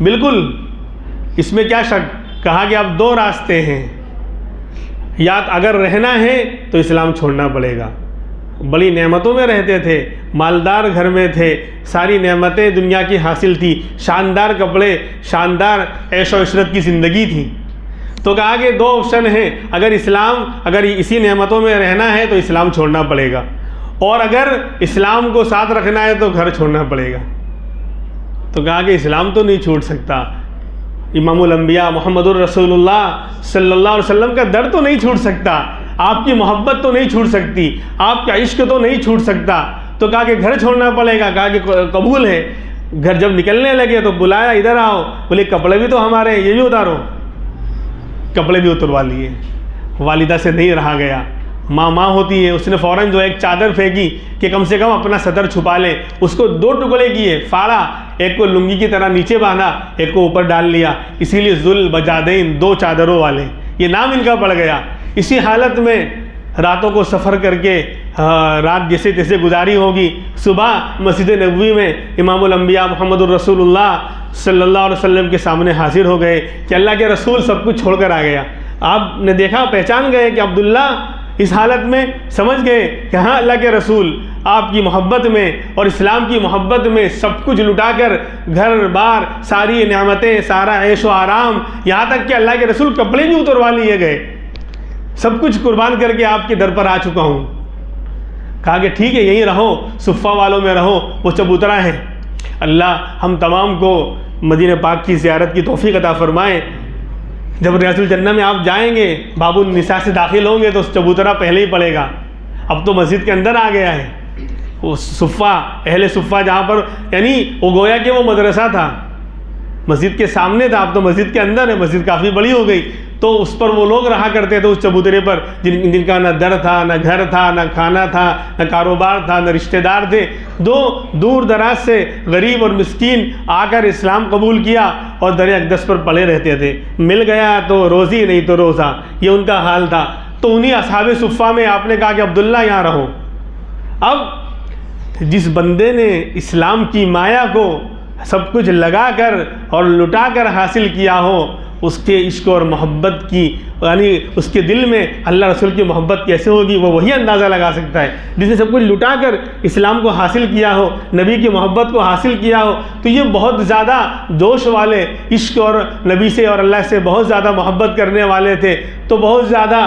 بالکل، اس میں کیا شک۔ کہا کہ اب 2 راستے ہیں، یا اگر رہنا ہے تو اسلام چھوڑنا پڑے گا۔ بڑی نعمتوں میں رہتے تھے، مالدار گھر میں تھے، ساری نعمتیں دنیا کی حاصل تھی، شاندار کپڑے، شاندار عیش و عشرت کی زندگی تھی۔ تو کہا کہ 2 آپشن ہیں، اگر اسی نعمتوں میں رہنا ہے تو اسلام چھوڑنا پڑے گا، اور اگر اسلام کو ساتھ رکھنا ہے تو گھر چھوڑنا پڑے گا۔ تو کہا کہ اسلام تو نہیں چھوڑ سکتا، امام الانبیاء محمد الرسول اللہ صلی اللہ علیہ وسلم کا در تو نہیں چھوڑ سکتا، آپ کی محبت تو نہیں چھوڑ سکتی، آپ کا عشق تو نہیں چھوڑ سکتا۔ تو کہا کہ گھر چھوڑنا پڑے گا۔ کہا کہ قبول ہے۔ گھر جب نکلنے لگے تو بلایا، ادھر آؤ۔ بولے کپڑے بھی تو ہمارے ہیں، یہ بھی اتارو۔ کپڑے بھی اتروا لیے۔ والدہ سے نہیں رہا گیا، ماں ہوتی ہے، اس نے فوراً جو ایک چادر پھینکی کہ کم سے کم اپنا صدر چھپا لیں، اس کو 2 ٹکڑے کیے، پھاڑا، ایک کو لنگی کی طرح نیچے باندھا، ایک کو اوپر ڈال لیا، اسی لیے ذل بجادین، 2 چادروں والے، یہ نام ان کا پڑ گیا۔ اسی حالت میں راتوں کو سفر کر کے رات جیسے تیسے گزاری ہوگی، صبح مسجد نبوی میں امام الانبیاء محمد الرسول اللہ صلی اللہ علیہ وسلم کے سامنے حاضر ہو گئے کہ اللہ کے رسول سب کچھ چھوڑ کر آ گیا۔ آپ نے دیکھا، پہچان گئے کہ عبداللہ اس حالت میں سمجھ گئے کہ ہاں اللہ کے رسول آپ کی محبت میں اور اسلام کی محبت میں سب کچھ لٹا کر، گھر بار، ساری نعمتیں، سارا عیش و آرام، یہاں تک کہ اللہ کے رسول کپڑے بھی اتروا لیے گئے، سب کچھ قربان کر کے آپ کے در پر آ چکا ہوں۔ کہا کہ ٹھیک ہے، یہیں رہو، صفہ والوں میں رہو، وہ چبوترا ہیں۔ اللہ ہم تمام کو مدینہ پاک کی زیارت کی توفیق عطا فرمائے۔ جب ریاض الجنہ میں آپ جائیں گے، باب النساء سے داخل ہوں گے تو چبوترا پہلے ہی پڑے گا۔ اب تو مسجد کے اندر آ گیا ہے وہ صفہ، اہل صفہ، جہاں پر یعنی وہ گویا کہ وہ مدرسہ تھا، مسجد کے سامنے تھا، اب تو مسجد کے اندر ہے، مسجد کافی بڑی ہو گئی۔ تو اس پر وہ لوگ رہا کرتے تھے، اس چبوترے پر، جن کا نہ در تھا، نہ گھر تھا، نہ کھانا تھا، نہ کاروبار تھا، نہ رشتہ دار تھے، دور دراز سے غریب اور مسکین آ کر اسلام قبول کیا اور در اقدس پر پڑے رہتے تھے، مل گیا تو روزی، نہیں تو روزہ، یہ ان کا حال تھا۔ تو انہی اصحاب صفہ میں آپ نے کہا کہ عبداللہ یہاں رہو۔ اب جس بندے نے اسلام کی مایا کو سب کچھ لگا کر اور لٹا کر حاصل کیا ہو، اس کے عشق اور محبت کی، یعنی اس کے دل میں اللہ رسول کی محبت کیسے ہوگی، وہ وہی اندازہ لگا سکتا ہے۔ جس نے سب کچھ لٹا کر اسلام کو حاصل کیا ہو، نبی کی محبت کو حاصل کیا ہو، تو یہ بہت زیادہ جوش والے، عشق اور نبی سے اور اللہ سے بہت زیادہ محبت کرنے والے تھے، تو بہت زیادہ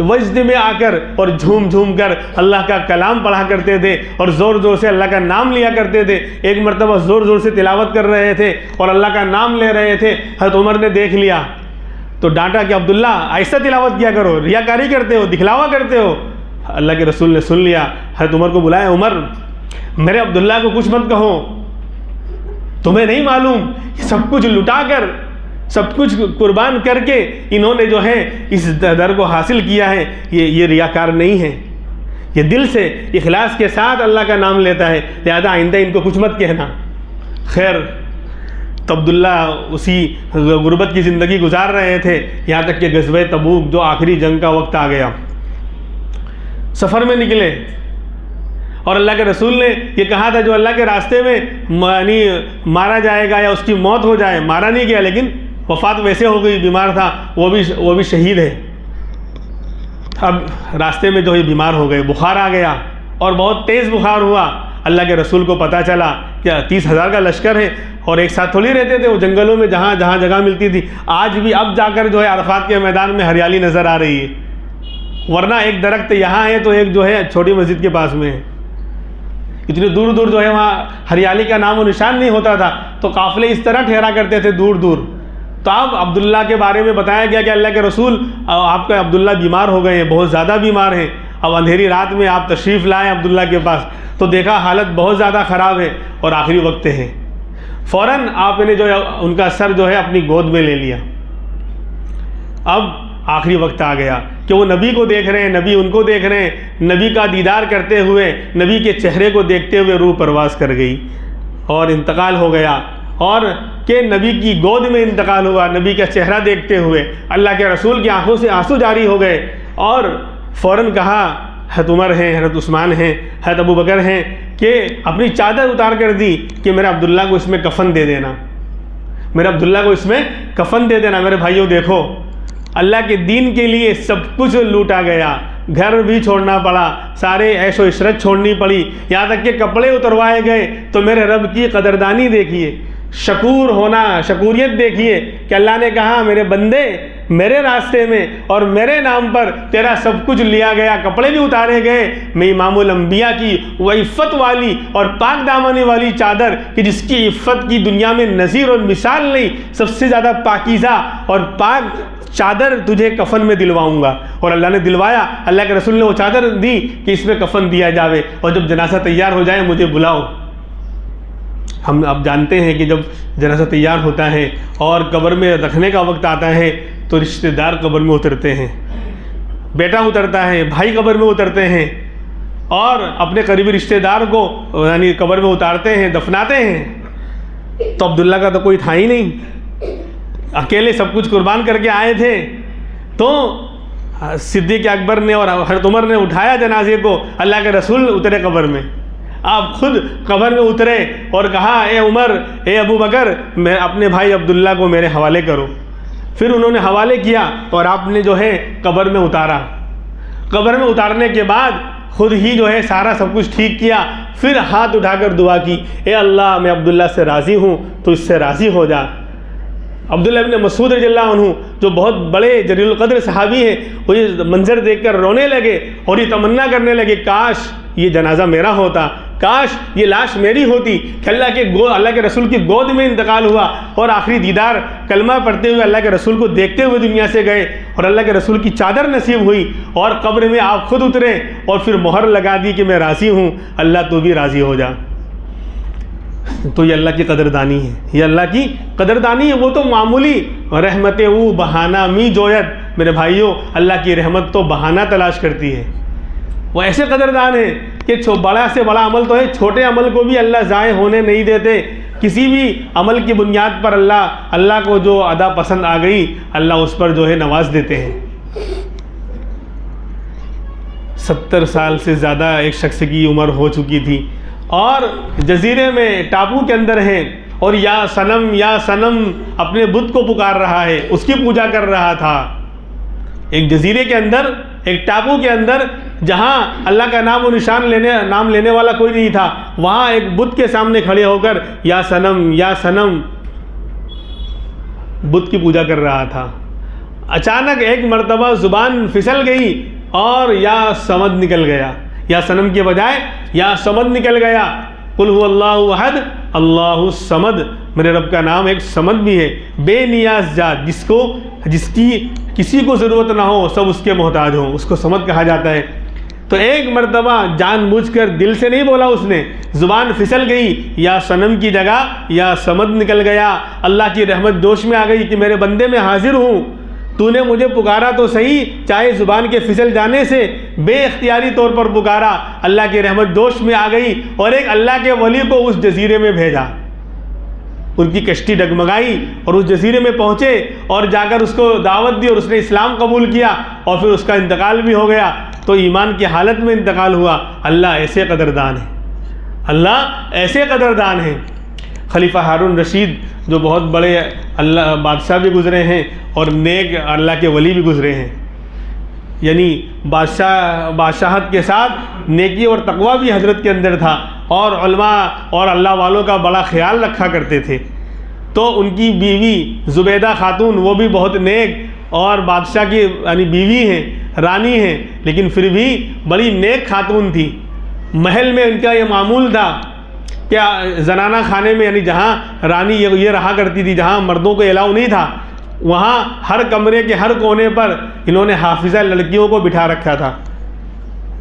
وجد میں آ کر اور جھوم کر اللہ کا کلام پڑھا کرتے تھے اور زور سے اللہ کا نام لیا کرتے تھے۔ ایک مرتبہ زور سے تلاوت کر رہے تھے اور اللہ کا نام لے رہے تھے، حضرت عمر نے دیکھ لیا تو ڈانٹا کہ عبداللہ ایسا تلاوت کیا کرو، ریاکاری کرتے ہو، دکھلاوا کرتے ہو۔ اللہ کے رسول نے سن لیا، حضرت عمر کو بلایا، عمر میرے عبداللہ کو کچھ مت کہو، تمہیں نہیں معلوم یہ سب کچھ لٹا کر، سب کچھ قربان کر کے انہوں نے جو ہے اس در کو حاصل کیا ہے، یہ ریاکار نہیں ہے، یہ دل سے اخلاص کے ساتھ اللہ کا نام لیتا ہے، لہذا آئندہ ان کو کچھ مت کہنا۔ خیر، تو عبداللہ اسی غربت کی زندگی گزار رہے تھے، یہاں تک کہ غزوہ تبوک جو آخری جنگ کا وقت آ گیا، سفر میں نکلے اور اللہ کے رسول نے یہ کہا تھا جو اللہ کے راستے میں یعنی مارا جائے گا یا اس کی موت ہو جائے، مارا نہیں گیا لیکن وفات ویسے ہو گئی، بیمار تھا، وہ بھی شہید ہے۔ اب راستے میں جو ہے بیمار ہو گئے، بخار آ گیا اور بہت تیز بخار ہوا۔ اللہ کے رسول کو پتہ چلا کہ 30,000 کا لشکر ہے اور ایک ساتھ تھوڑی رہتے تھے، وہ جنگلوں میں جہاں جگہ ملتی تھی۔ آج بھی اب جا کر جو ہے عرفات کے میدان میں ہریالی نظر آ رہی ہے، ورنہ ایک درخت یہاں ہے تو ایک جو ہے چھوٹی مسجد کے پاس میں ہے، اتنے دور جو ہے وہاں ہریالی کا نام و نشان نہیں ہوتا تھا، تو قافلے اس طرح ٹھہرا کرتے تھے دور۔ تو اب عبداللہ کے بارے میں بتایا گیا کہ اللہ کے رسول آپ کا عبداللہ بیمار ہو گئے ہیں، بہت زیادہ بیمار ہیں۔ اب اندھیری رات میں آپ تشریف لائے عبداللہ کے پاس تو دیکھا حالت بہت زیادہ خراب ہے اور آخری وقت ہے۔ فوراً آپ نے جو ان کا سر جو ہے اپنی گود میں لے لیا۔ اب آخری وقت آ گیا کہ وہ نبی کو دیکھ رہے ہیں، نبی ان کو دیکھ رہے ہیں، نبی کا دیدار کرتے ہوئے، نبی کے چہرے کو دیکھتے ہوئے روح پرواز کر گئی اور انتقال ہو گیا، اور کہ نبی کی گود میں انتقال ہوا نبی کا چہرہ دیکھتے ہوئے۔ اللہ کے رسول کی آنکھوں سے آنسو جاری ہو گئے اور فوراً کہا، حضرت عمر ہیں، حضرت عثمان ہیں، حضرت ابو بکر ہیں، کہ اپنی چادر اتار کر دی کہ میرے عبداللہ کو اس میں کفن دے دینا، میرے عبداللہ کو اس میں کفن دے دینا۔ میرے بھائیوں دیکھو، اللہ کے دین کے لیے سب کچھ لوٹا گیا، گھر بھی چھوڑنا پڑا، سارے عیش و عشرت چھوڑنی پڑی، یہاں تک کہ کپڑے اتروائے گئے۔ تو میرے رب کی قدردانی دیکھیے، شکور ہونا، شکوریت دیکھیے کہ اللہ نے کہا میرے بندے میرے راستے میں اور میرے نام پر تیرا سب کچھ لیا گیا، کپڑے بھی اتارے گئے، میں امام الانبیاء کی وہ عفت والی اور پاک دامنی والی چادر کہ جس کی عفت کی دنیا میں نظیر اور مثال نہیں، سب سے زیادہ پاکیزہ اور پاک چادر تجھے کفن میں دلواؤں گا۔ اور اللہ نے دلوایا، اللہ کے رسول نے وہ چادر دی کہ اس میں کفن دیا جاوے، اور جب جنازہ تیار ہو جائے مجھے بلاؤ۔ ہم اب جانتے ہیں کہ جب جنازہ تیار ہوتا ہے اور قبر میں رکھنے کا وقت آتا ہے تو رشتہ دار قبر میں اترتے ہیں، بیٹا اترتا ہے، بھائی قبر میں اترتے ہیں، اور اپنے قریبی رشتہ دار کو یعنی قبر میں اتارتے ہیں، دفناتے ہیں۔ تو عبداللہ کا تو کوئی تھا ہی نہیں، اکیلے سب کچھ قربان کر کے آئے تھے۔ تو صدیق اکبر نے اور حضرت عمر نے اٹھایا جنازے کو، اللہ کے رسول اترے قبر میں، آپ خود قبر میں اترے اور کہا، اے عمر، اے ابو بکر، میں اپنے بھائی عبداللہ کو میرے حوالے کرو۔ پھر انہوں نے حوالے کیا اور آپ نے جو ہے قبر میں اتارا۔ قبر میں اتارنے کے بعد خود ہی جو ہے سارا سب کچھ ٹھیک کیا، پھر ہاتھ اٹھا کر دعا کی، اے اللہ میں عبداللہ سے راضی ہوں، تو اس سے راضی ہو جا۔ عبداللہ ابن مسعود رضی اللہ عنہ جو بہت بڑے جلیل القدر صحابی ہیں، وہ یہ منظر دیکھ کر رونے لگے اور یہ تمنا کرنے لگے، کاش یہ جنازہ میرا ہوتا، کاش یہ لاش میری ہوتی کہ اللہ کے رسول کی گود میں انتقال ہوا اور آخری دیدار کلمہ پڑھتے ہوئے اللہ کے رسول کو دیکھتے ہوئے دنیا سے گئے، اور اللہ کے رسول کی چادر نصیب ہوئی اور قبر میں آپ خود اترے اور پھر مہر لگا دی کہ میں راضی ہوں، اللہ تو بھی راضی ہو جا۔ تو یہ اللہ کی قدردانی ہے، یہ اللہ کی قدردانی ہے۔ وہ تو معمولی رحمت او بہانہ می جویت، میرے بھائیوں اللہ کی رحمت تو بہانہ تلاش کرتی ہے۔ وہ ایسے قدردان ہیں کہ بڑا سے بڑا عمل تو ہے، چھوٹے عمل کو بھی اللہ ضائع ہونے نہیں دیتے۔ کسی بھی عمل کی بنیاد پر اللہ کو جو ادا پسند آ گئی، اللہ اس پر جو ہے نواز دیتے ہیں۔ 70 سال سے زیادہ ایک شخص کی عمر ہو چکی تھی اور جزیرے میں ٹاپو کے اندر ہیں، اور یا صنم اپنے بت کو پکار رہا ہے، اس کی پوجا کر رہا تھا۔ ایک جزیرے کے اندر، ایک ٹاپو کے اندر جہاں اللہ کا نام و نشان نام لینے والا کوئی نہیں تھا، وہاں ایک بت کے سامنے کھڑے ہو کر یا صنم بت کی پوجا کر رہا تھا۔ اچانک ایک مرتبہ زبان پھسل گئی اور یا صمد نکل گیا، یا صنم کے بجائے یا صمد نکل گیا۔ قل هو اللہ احد اللہ الصمد، میرے رب کا نام ایک صمد بھی ہے، بے نیاز ذات، جس کی کسی کو ضرورت نہ ہو، سب اس کے محتاج ہوں، اس کو صمد کہا جاتا ہے۔ تو ایک مرتبہ جان بوجھ کر دل سے نہیں بولا اس نے، زبان پھسل گئی، یا صنم کی جگہ یا صمد نکل گیا۔ اللہ کی رحمت جوش میں آ گئی کہ میرے بندے میں حاضر ہوں، تو نے مجھے پکارا تو صحیح، چاہے زبان کے پھسل جانے سے بے اختیاری طور پر پکارا۔ اللہ کی رحمت جوش میں آ گئی اور ایک اللہ کے ولی کو اس جزیرے میں بھیجا، ان کی کشتی ڈگمگائی اور اس جزیرے میں پہنچے اور جا کر اس کو دعوت دی اور اس نے اسلام قبول کیا، اور پھر اس کا انتقال بھی ہو گیا، تو ایمان کی حالت میں انتقال ہوا۔ اللہ ایسے قدردان ہے، اللہ ایسے قدردان ہے۔ خلیفہ ہارون رشید جو بہت بڑے اللہ بادشاہ بھی گزرے ہیں اور نیک اللہ کے ولی بھی گزرے ہیں، یعنی بادشاہت کے ساتھ نیکی اور تقوی بھی حضرت کے اندر تھا، اور علماء اور اللہ والوں کا بڑا خیال رکھا کرتے تھے۔ تو ان کی بیوی زبیدہ خاتون، وہ بھی بہت نیک اور بادشاہ کی یعنی بیوی ہیں، رانی ہیں، لیکن پھر بھی بڑی نیک خاتون تھی۔ محل میں ان کا یہ معمول تھا کہ زنانہ خانے میں، یعنی جہاں رانی یہ رہا کرتی تھی، جہاں مردوں کو الاؤ نہیں تھا، وہاں ہر کمرے کے ہر کونے پر انہوں نے حافظہ لڑکیوں کو بٹھا رکھا تھا،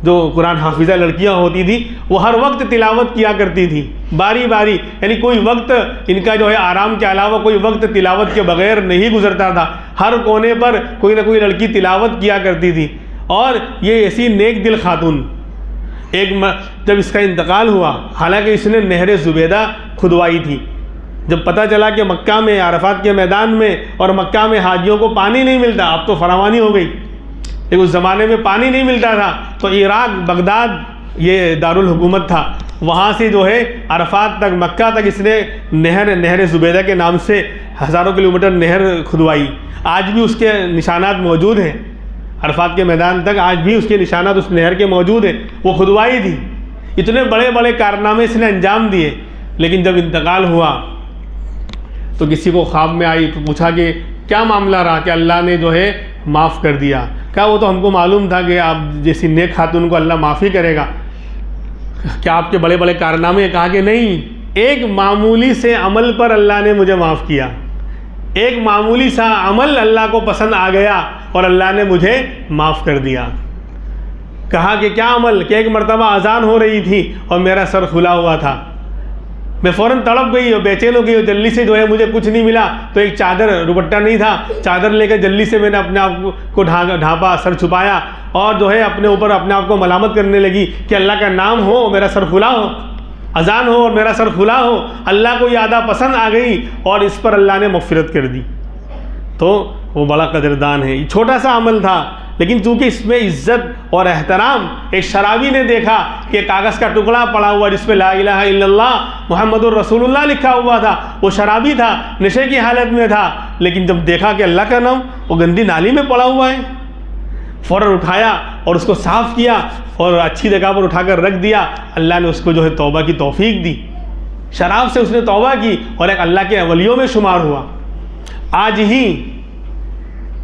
جو قرآن حافظہ لڑکیاں ہوتی تھیں وہ ہر وقت تلاوت کیا کرتی تھیں باری باری، یعنی کوئی وقت ان کا جو ہے آرام کے علاوہ کوئی وقت تلاوت کے بغیر نہیں گزرتا تھا، ہر کونے پر کوئی نہ کوئی لڑکی تلاوت کیا کرتی تھی۔ اور یہ ایسی نیک دل خاتون، جب اس کا انتقال ہوا، حالانکہ اس نے نہر زبیدہ کھدوائی تھی، جب پتہ چلا کہ مکہ میں عرفات کے میدان میں اور مکہ میں حاجیوں کو پانی نہیں ملتا، اب تو فراوانی ہو گئی، لیکن اس زمانے میں پانی نہیں ملتا تھا، تو عراق بغداد یہ دارالحکومت تھا، وہاں سے جو ہے عرفات تک مکہ تک اس نے نہر زبیدہ کے نام سے ہزاروں کلومیٹر نہر کھدوائی۔ آج بھی اس کے نشانات موجود ہیں، عرفات کے میدان تک آج بھی اس کے نشانات اس نہر کے موجود ہیں، وہ کھدوائی تھی۔ اتنے بڑے بڑے کارنامے اس نے انجام دیے، لیکن جب انتقال ہوا تو کسی کو خواب میں آئی تو پوچھا کہ کیا معاملہ رہا کہ اللہ نے جو ہے معاف کر دیا؟ کہا وہ تو ہم کو معلوم تھا کہ آپ جیسی نیک خاتون کو اللہ معافی کرے گا، کیا آپ کے بڑے بڑے کارنامے؟ کہا کہ نہیں، ایک معمولی سے عمل پر اللہ نے مجھے معاف کیا، ایک معمولی سا عمل اللہ کو پسند آ گیا اور اللہ نے مجھے معاف کر دیا۔ کہا کہ کیا عمل؟ کہ ایک مرتبہ اذان ہو رہی تھی اور میرا سر کھلا ہوا تھا، میں فوراً تڑپ گئی اور بے چین ہو گئی اور جلدی سے جو ہے مجھے کچھ نہیں ملا، تو ایک چادر، دوپٹہ نہیں تھا، چادر لے کر جلدی سے میں نے اپنے آپ کو ڈھانپا، سر چھپایا اور جو ہے اپنے اوپر اپنے آپ کو ملامت کرنے لگی کہ اللہ کا نام ہو میرا سر کھلا ہو، اذان ہو اور میرا سر کھلا ہو، اللہ کو یہ ادا پسند آ گئی اور اس پر اللہ نے مغفرت کر دی۔ تو وہ بڑا قدردان ہے۔ یہ چھوٹا سا عمل تھا، لیکن چونکہ اس میں عزت اور احترام، ایک شرابی نے دیکھا کہ کاغذ کا ٹکڑا پڑا ہوا جس پہ لا الہ الا اللہ محمد الرسول اللہ لکھا ہوا تھا، وہ شرابی تھا، نشے کی حالت میں تھا، لیکن جب دیکھا کہ اللہ کا نام وہ گندی نالی میں پڑا ہوا ہے، فوراً اٹھایا اور اس کو صاف کیا اور اچھی جگہ پر اٹھا کر رکھ دیا۔ اللہ نے اس کو جو ہے توبہ کی توفیق دی، شراب سے اس نے توبہ کی اور ایک اللہ کے ولیوں میں شمار ہوا۔ آج ہی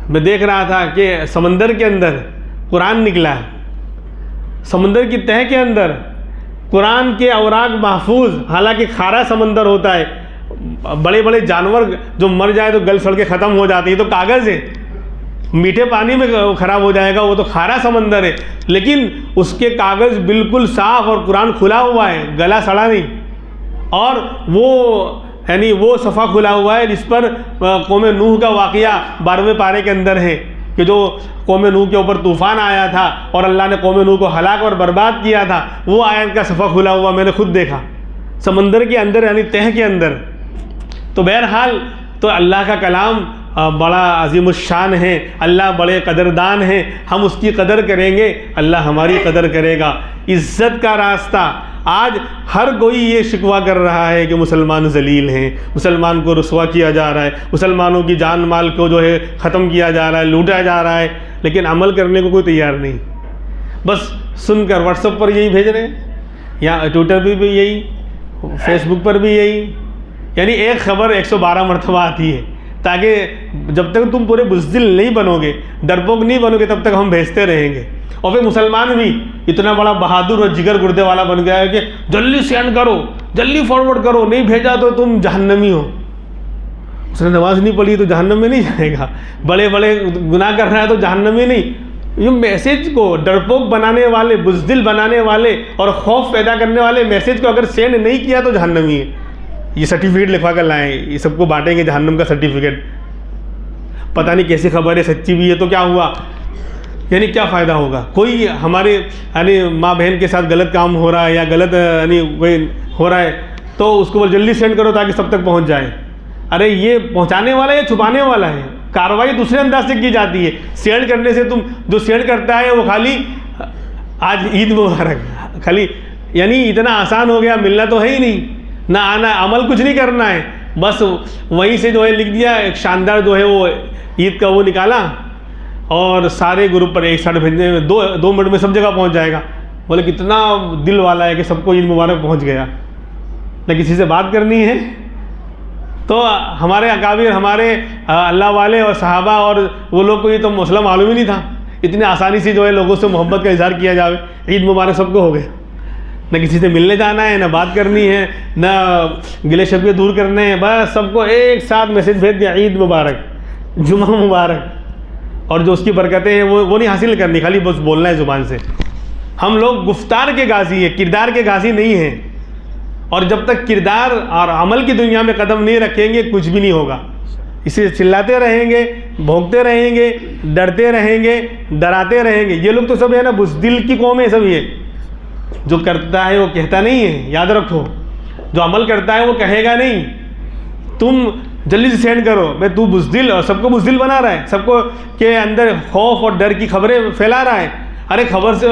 میں دیکھ رہا تھا کہ سمندر کے اندر قرآن نکلا ہے، سمندر کی تہہ کے اندر قرآن کے اوراق محفوظ، حالانکہ کھارا سمندر ہوتا ہے، بڑے بڑے جانور جو مر جائے تو گل سڑ کے ختم ہو جاتی ہے، تو کاغذ ہے، میٹھے پانی میں خراب ہو جائے گا، وہ تو کھارا سمندر ہے، لیکن اس کے کاغذ بالکل صاف اور قرآن کھلا ہوا ہے، گلا سڑا نہیں، اور وہ صفحہ کھلا ہوا ہے جس پر قوم نوح کا واقعہ 12ویں پارے کے اندر ہے کہ جو قوم نوح کے اوپر طوفان آیا تھا اور اللہ نے قوم نوح کو ہلاک اور برباد کیا تھا، وہ آیت کا صفحہ کھلا ہوا میں نے خود دیکھا سمندر کے اندر، یعنی تہہ کے اندر۔ تو بہرحال تو اللہ کا کلام بڑا عظیم الشان ہے، اللہ بڑے قدردان ہیں، ہم اس کی قدر کریں گے اللہ ہماری قدر کرے گا۔ عزت کا راستہ، آج ہر کوئی یہ شکوہ کر رہا ہے کہ مسلمان ذلیل ہیں، مسلمان کو رسوا کیا جا رہا ہے، مسلمانوں کی جان مال کو جو ہے ختم کیا جا رہا ہے، لوٹا جا رہا ہے، لیکن عمل کرنے کو کوئی تیار نہیں، بس سن کر واٹس ایپ پر یہی بھیج رہے ہیں، یا ٹویٹر پہ بھی یہی، فیس بک پر بھی یہی، یعنی ایک خبر 112 مرتبہ آتی ہے، تاکہ جب تک تم پورے بزدل نہیں بنو گے، ڈرپوک نہیں بنو گے، تب تک ہم بھیجتے رہیں گے۔ اور پھر مسلمان بھی اتنا بڑا بہادر اور جگر گردے والا بن گیا ہے کہ جلدی سینڈ کرو، جلدی فارورڈ کرو، نہیں بھیجا تو تم جہنمی ہو، اس نے نماز نہیں پڑھی تو جہنم میں نہیں جائے گا، بڑے بڑے گناہ کر رہا ہے تو جہنم میں نہیں۔ یہ میسیج کو ڈرپوک بنانے والے، بزدل بنانے والے اور خوف پیدا کرنے والے میسیج کو اگر سینڈ نہیں کیا تو جہنمی ہے۔ یہ سرٹیفکیٹ لکھوا کر لائیں، یہ سب کو بانٹیں گے جہنم کا سرٹیفکیٹ، پتہ نہیں کیسی خبر ہے، سچی بھی ہے تو کیا ہوا، یعنی کیا فائدہ ہوگا؟ کوئی ہمارے یعنی ماں بہن کے ساتھ غلط کام ہو رہا ہے یا غلط یعنی کوئی ہو رہا ہے تو اس کو جلدی سینڈ کرو تاکہ سب تک پہنچ جائے۔ ارے یہ پہنچانے والا ہے یا چھپانے والا ہے؟ کارروائی دوسرے انداز سے کی جاتی ہے، سینڈ کرنے سے تم جو سینڈ کرتا ہے وہ خالی آج عید مبارک، خالی یعنی اتنا آسان ہو گیا، ملنا تو ہے ہی نہیں، نہ آنا، عمل کچھ نہیں کرنا ہے، بس وہیں سے جو ہے لکھ دیا، ایک شاندار جو ہے وہ عید کا وہ نکالا اور سارے گروپ پر ایک ساتھ بھیجنے میں 2 منٹ میں سب جگہ پہنچ جائے گا۔ بولے کتنا دل والا ہے کہ سب کو عید مبارک پہنچ گیا، نہ کسی سے بات کرنی ہے۔ تو ہمارے اکابر، ہمارے اللہ والے اور صحابہ اور وہ لوگ کو یہ تو مسئلہ معلوم ہی نہیں تھا، اتنی آسانی سے جو ہے لوگوں سے محبت کا اظہار کیا جاوے، عید مبارک سب کو ہو گیا، نہ کسی سے ملنے جانا ہے، نہ بات کرنی ہے، نہ گلے شکوے دور کرنے ہیں، بس سب کو ایک ساتھ میسج بھیج دیا عید مبارک، جمعہ مبارک، اور جو اس کی برکتیں ہیں وہ نہیں حاصل کرنی، خالی بس بولنا ہے زبان سے۔ ہم لوگ گفتار کے غازی ہیں، کردار کے غازی نہیں ہیں، اور جب تک کردار اور عمل کی دنیا میں قدم نہیں رکھیں گے کچھ بھی نہیں ہوگا۔ اس لیے چلاتے رہیں گے، بھونکتے رہیں گے، ڈرتے رہیں گے، ڈراتے رہیں گے۔ یہ لوگ تو سب ہے نا بزدل کی قوم ہے سب، یہ جو کرتا ہے وہ کہتا نہیں ہے، یاد رکھو، جو عمل کرتا ہے وہ کہے گا نہیں۔ تم جلدی سے سینڈ کرو، بھائی تو بزدل، اور سب کو بزدل بنا رہا ہے، سب کو کے اندر خوف اور ڈر کی خبریں پھیلا رہا ہے۔ ارے خبر سے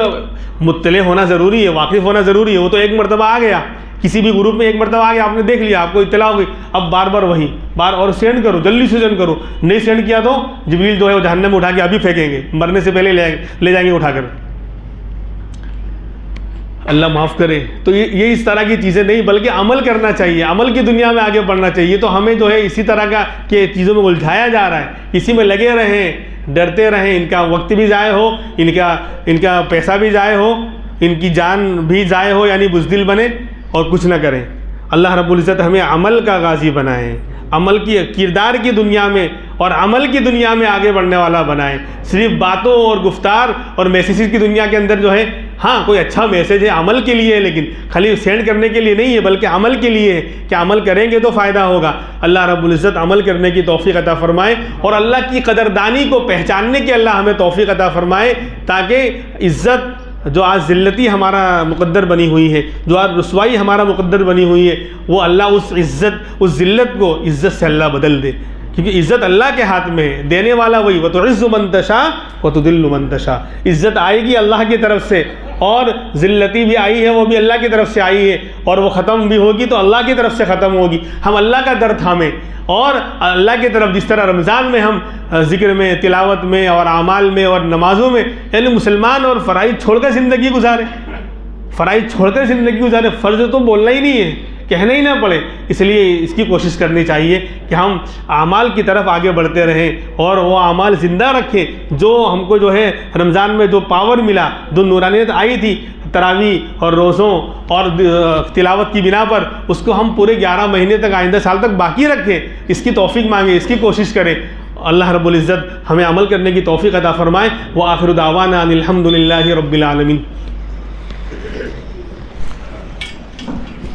مطلع ہونا ضروری ہے، واقف ہونا ضروری ہے۔ وہ تو ایک مرتبہ آ گیا، کسی بھی گروپ میں ایک مرتبہ آ گیا، آپ نے دیکھ لیا، آپ کو اطلاع ہو گئی، اب بار بار وہی اور سینڈ کرو، جلدی سے سینڈ کرو۔ نہیں سینڈ کیا تو جبریل جو ہے وہ جہنم میں اٹھا کے ابھی پھینکیں گے، مرنے سے پہلے لے جائیں گے اٹھا کر۔ اللہ معاف کرے۔ تو یہ اس طرح کی چیزیں نہیں، بلکہ عمل کرنا چاہیے، عمل کی دنیا میں آگے بڑھنا چاہیے۔ تو ہمیں جو ہے اسی طرح کا کہ چیزوں میں الجھایا جا رہا ہے، اسی میں لگے رہیں، ڈرتے رہیں، ان کا وقت بھی ضائع ہو، ان کا پیسہ بھی ضائع ہو، ان کی جان بھی ضائع ہو، یعنی بزدل بنے اور کچھ نہ کریں۔ اللہ رب العزت ہمیں عمل کا غازی بنائے، عمل کی کردار کی دنیا میں اور عمل کی دنیا میں آگے بڑھنے والا بنائے۔ صرف باتوں اور گفتار اور میسیجز کی دنیا کے اندر جو ہے، ہاں کوئی اچھا میسیج ہے عمل کے لیے ہے، لیکن خالی سینڈ کرنے کے لیے نہیں ہے، بلکہ عمل کے لیے ہے کہ عمل کریں گے تو فائدہ ہوگا۔ اللہ رب العزت عمل کرنے کی توفیق عطا فرمائے، اور اللہ کی قدردانی کو پہچاننے کی اللہ ہمیں توفیق عطا فرمائے، تاکہ عزت جو آج ذلتی ہمارا مقدر بنی ہوئی ہے، جو آج رسوائی ہمارا مقدر بنی ہوئی ہے، وہ اللہ اس عزت، اس ذلت کو عزت سے اللہ بدل دے، کیونکہ عزت اللہ کے ہاتھ میں ہے، دینے والا وہی، وَتُعِزُّ مَن تَشَاءُ وَتُذِلُّ مَن تَشَاءُ۔ عزت آئے گی اللہ کی طرف سے، اور ذلتی بھی آئی ہے وہ بھی اللہ کی طرف سے آئی ہے، اور وہ ختم بھی ہوگی تو اللہ کی طرف سے ختم ہوگی۔ ہم اللہ کا در تھامیں، اور اللہ کی طرف، جس طرح رمضان میں ہم ذکر میں، تلاوت میں اور اعمال میں اور نمازوں میں، یعنی مسلمان اور فرائض چھوڑ کر زندگی گزارے، فرائض چھوڑ کر زندگی گزارے، فرض تو بولنا ہی نہیں ہے، کہنا ہی نہ پڑے۔ اس لیے اس کی کوشش کرنی چاہیے کہ ہم اعمال کی طرف آگے بڑھتے رہیں، اور وہ اعمال زندہ رکھیں جو ہم کو جو ہے رمضان میں جو پاور ملا، جو نورانیت آئی تھی تراویح اور روزوں اور تلاوت کی بنا پر، اس کو ہم پورے 11 مہینے تک، آئندہ سال تک باقی رکھیں۔ اس کی توفیق مانگیں، اس کی کوشش کریں۔ اللہ رب العزت ہمیں عمل کرنے کی توفیق عطا فرمائے۔ وآخر دعوانا ان الحمد للہ رب العالمین۔